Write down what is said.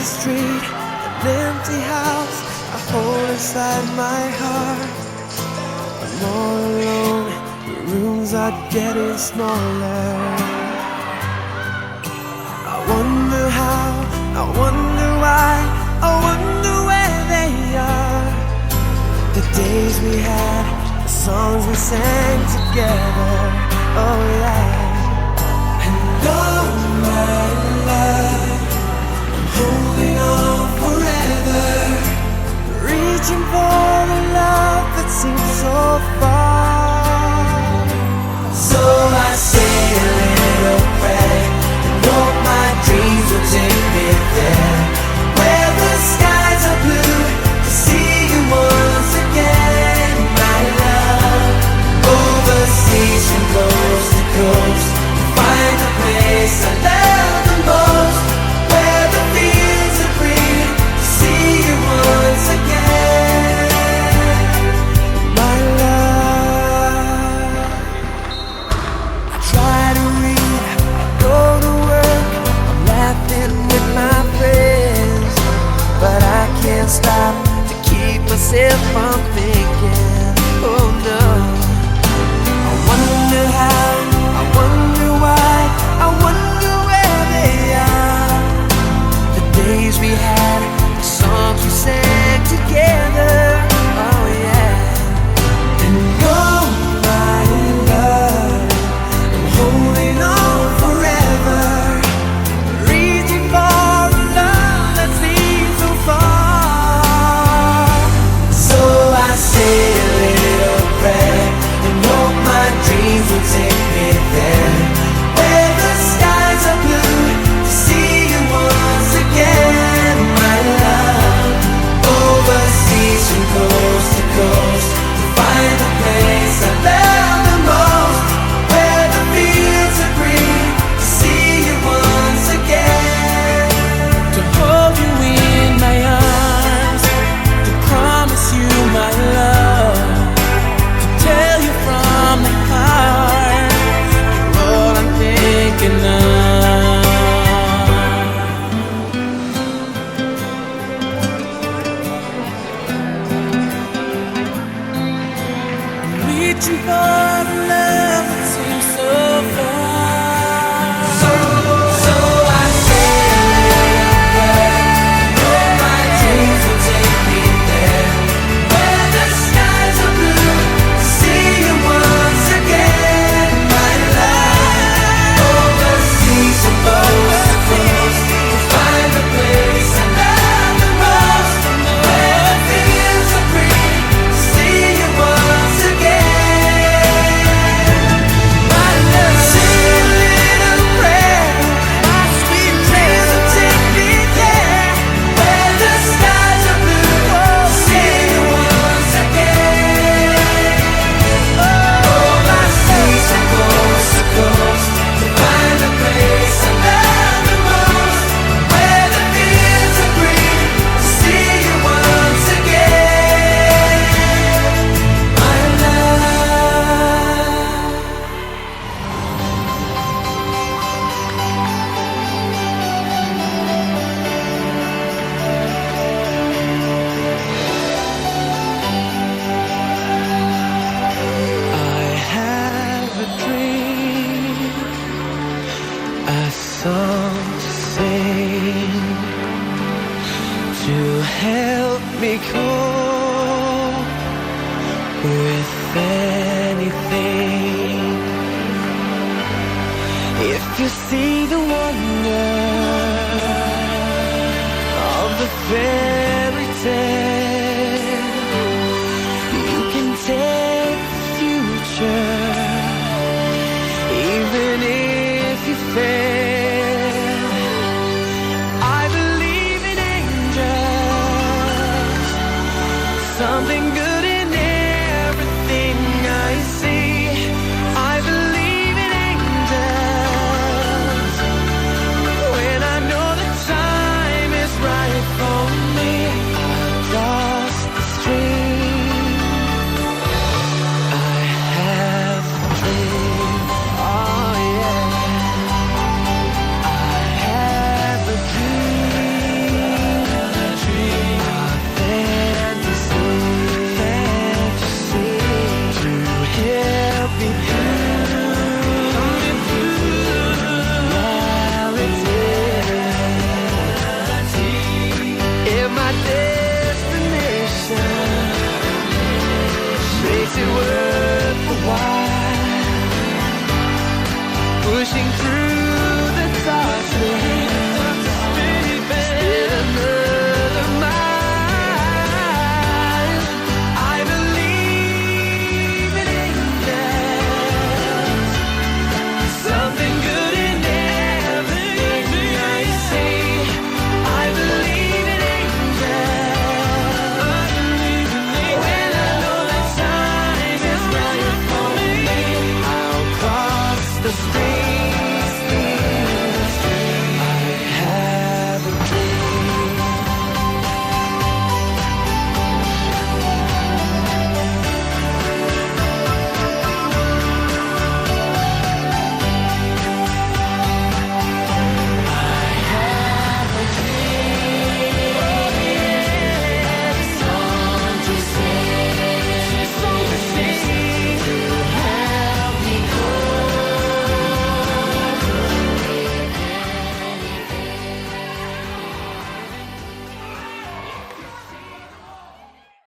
empty street, an empty house I hold inside my heart. I'm all alone, the rooms are getting smaller. I wonder how, I wonder why, I wonder where they are. The days we had, the songs we sang together, oh yeah. And oh my love, I'm holding on forever, reaching for the love that seems so far. So I say a little prayer and hope my dreams will take me there, where the skies are blue, to see you once again, my love. Overseas from coast to coast, to find the place I love the most, where the fields are green, to see you once again, my love. I try to read, I go to work, I'm laughing with my friends, but I can't stop to keep myself from thinking, oh no. I wonder how, I wonder why, I wonder where they are. The days we had, the songs we sang together, oh yeah. And oh my love, I'm holding on forever, reaching for a love that seems so far. So I say a little prayer and hope my dreams will take me there, where the skies are blue, to see you once again, my love. Overseas from coast to coast, to find the place I love the most, where the fields are green, to see you once again, to hold you in my arms, to promise you my love, to tell you from the heart, you're all I'm thinking of. I'm reaching for the love that seems so far. So I say a little prayer, and hope my dreams will take me there, where the skies are blue, to see you once again, my love. Overseas from coast to coast, to find the place I love the most, where the fields are green, to see you once again, my love. Say a little prayer, my sweet dreams will take me there, where the skies are blue, to see you once again. Overseas from coast to coast, to find the place I love the most, where the fields are green, to see you once again, my love. I have a dream, a song to sing, to help me cope with anything. If you see the wonder of the fairy tale, you can take the future, even if you fail. I believe in angels, something good in everything I see. I believe in angels, when I know the time is right for me. is it worth the while? Pushing through